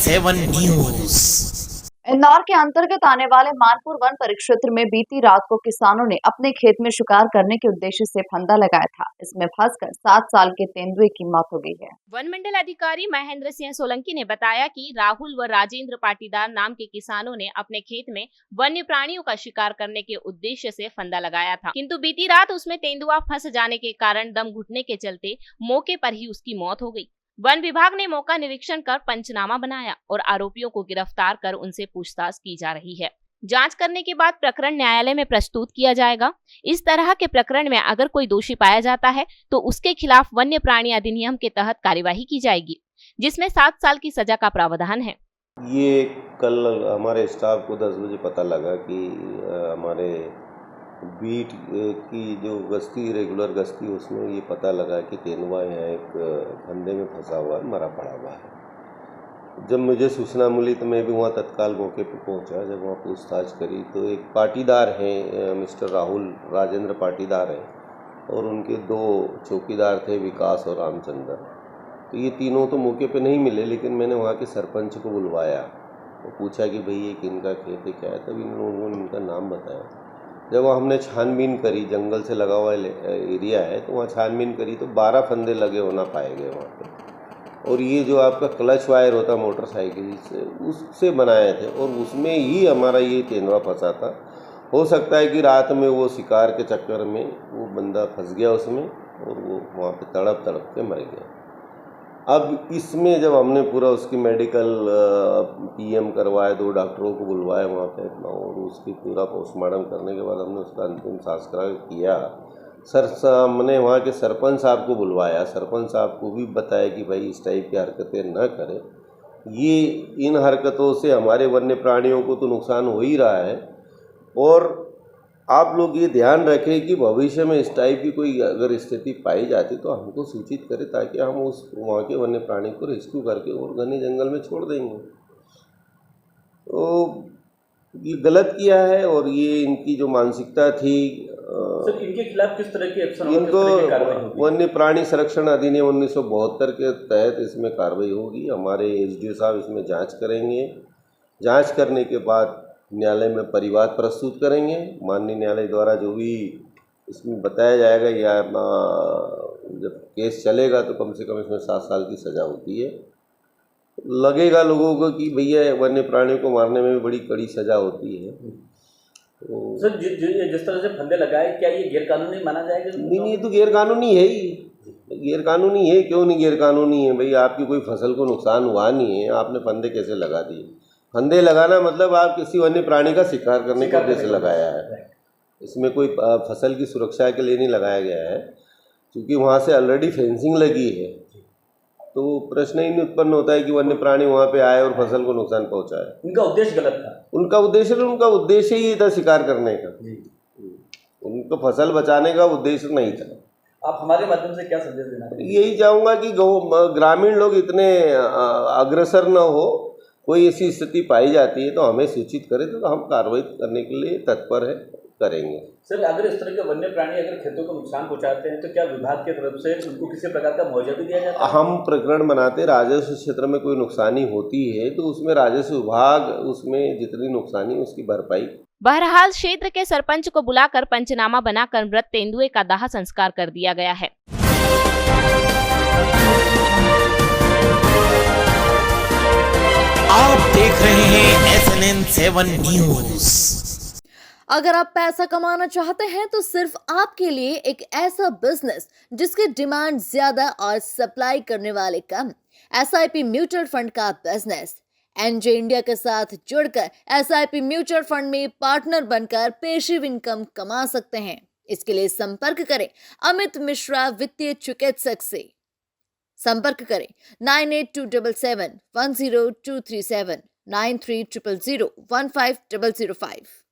SNN7 news. Indore के अंतर्गत आने वाले मानपुर वन परिक्षेत्र में बीती रात को किसानों ने अपने खेत में शिकार करने के उद्देश्य से फंदा लगाया था। इसमें फंसकर 7 साल के तेंदुए की मौत हो गई है। वन मंडल अधिकारी महेंद्र सिंह सोलंकी ने बताया कि राहुल व राजेंद्र पाटीदार नाम के किसानों ने अपने खेत में वन्य प्राणियों का शिकार करने के उद्देश्य से फंदा लगाया था, किंतु बीती रात उसमें तेंदुआ फंस जाने के कारण दम घुटने के चलते मौके पर ही उसकी मौत हो गई। वन विभाग ने मौका निरीक्षण कर पंचनामा बनाया और आरोपियों को गिरफ्तार कर उनसे पूछताछ की जा रही है। जांच करने के बाद प्रकरण न्यायालय में प्रस्तुत किया जाएगा। इस तरह के प्रकरण में अगर कोई दोषी पाया जाता है तो उसके खिलाफ वन्य प्राणी अधिनियम के तहत कार्यवाही की जाएगी, जिसमें 7 साल की सजा का प्रावधान है। ये कल हमारे स्टाफ को 10 बजे पता लगा कि हमारे बीट की जो गश्ती रेगुलर गश्ती उसमें ये पता लगा कि तेंदुआ यहाँ एक फंदे में फंसा हुआ है, मरा पड़ा हुआ है। जब मुझे सूचना मिली तो मैं भी वहाँ तत्काल मौके पर पहुँचा। जब वहाँ पूछताछ करी तो एक पाटीदार हैं, मिस्टर राहुल राजेंद्र पाटीदार हैं, और उनके 2 चौकीदार थे, विकास और रामचंद्र। तो ये तीनों तो मौके पे नहीं मिले, लेकिन मैंने वहाँ के सरपंच को बुलवाया और पूछा कि भाई ये किनका खेत है, क्या है। तब इन लोगों ने इनका नाम बताया। जब हमने छानबीन करी, जंगल से लगा हुआ एरिया है, तो वहाँ छानबीन करी तो 12 फंदे लगे होना पाए गए वहाँ पे। और ये जो आपका क्लच वायर होता मोटरसाइकिल से, उससे बनाए थे, और उसमें ही हमारा ये तेंदुआ फंसा था। हो सकता है कि रात में वो शिकार के चक्कर में वो बंदा फंस गया उसमें, और वो वहाँ पे तड़प तड़प के मर गया। अब इसमें जब हमने पूरा उसकी मेडिकल पीएम करवाया, 2 डॉक्टरों को बुलवाया वहाँ पे, और उसकी पूरा पोस्टमार्टम करने के बाद हमने उसका अंतिम संस्कार किया। हमने वहाँ के सरपंच साहब को बुलवाया, सरपंच साहब को भी बताया कि भाई इस टाइप की हरकतें न करें। ये इन हरकतों से हमारे वन्य प्राणियों को तो नुकसान हो ही रहा है, और आप लोग ये ध्यान रखें कि भविष्य में इस टाइप की कोई अगर स्थिति पाई जाती तो हमको सूचित करें, ताकि हम उस वहाँ के वन्य प्राणी को रेस्क्यू करके और घने जंगल में छोड़ देंगे। तो ये गलत किया है, और ये इनकी जो मानसिकता थी। सर, इनके खिलाफ किस तरह की एक्शन, इनको वन्य प्राणी संरक्षण अधिनियम 1972 के तहत इसमें कार्रवाई होगी। हमारे एसडीओ साहब इसमें जाँच करेंगे। जाँच करने के बाद न्यायालय में परिवाद प्रस्तुत करेंगे। माननीय न्यायालय द्वारा जो भी इसमें बताया जाएगा, या जब केस चलेगा तो कम से कम इसमें 7 साल की सज़ा होती है। लगेगा लोगों को कि भैया वन्य प्राणियों को मारने में भी बड़ी कड़ी सज़ा होती है। तो सर, जिस तरह से फंदे लगाए, क्या ये गैरकानूनी माना जाएगा? नहीं, ये तो गैरकानूनी है ही। गैरकानूनी है, क्यों नहीं गैरकानूनी है भाई? आपकी कोई फसल को नुकसान हुआ नहीं है, आपने फंदे कैसे लगा दिए? फंदे लगाना मतलब आप किसी वन्य प्राणी का शिकार करने के उद्देश्य से लगाया है। इसमें कोई फसल की सुरक्षा के लिए नहीं लगाया गया है, क्योंकि वहाँ से ऑलरेडी फेंसिंग लगी है। तो प्रश्न ही नहीं उत्पन्न होता है कि वन्य प्राणी वहाँ पे आए और फसल को नुकसान पहुँचाए। उनका उद्देश्य गलत था। उनका उद्देश्य ही था शिकार करने का, उनको फसल बचाने का उद्देश्य नहीं था। आप हमारे माध्यम से क्या संदेश देना चाहेंगे? यही चाहूँगा कि ग्रामीण लोग इतने अग्रसर न हो। कोई ऐसी स्थिति पाई जाती है तो हमें सूचित करें, तो हम कार्रवाई करने के लिए तत्पर है, करेंगे। सर, अगर इस तरह के वन्य प्राणी अगर खेतों को नुकसान पहुंचाते हैं तो क्या विभाग की तरफ से उनको किसी प्रकार का मुआवजा भी दिया जाता है? हम प्रकरण बनाते, राजस्व क्षेत्र में कोई नुकसानी होती है तो उसमें राजस्व विभाग उसमें जितनी नुकसानी उसकी भरपाई। बहरहाल क्षेत्र के सरपंच को बुलाकर पंचनामा बनाकर मृत तेंदुए का दाह संस्कार कर दिया गया है। आप देख रहे हैं SNN7 न्यूज। अगर आप पैसा कमाना चाहते हैं तो सिर्फ आपके लिए एक ऐसा बिजनेस जिसकी डिमांड ज्यादा और सप्लाई करने वाले कम, SIP म्यूचुअल फंड का बिजनेस। एनजे इंडिया के साथ जुड़कर SIP म्यूचुअल फंड में पार्टनर बनकर पेशिव इनकम कमा सकते हैं। इसके लिए संपर्क करें अमित मिश्रा वित्तीय चिकित्सक से। संपर्क करें 9827710237 9300015005।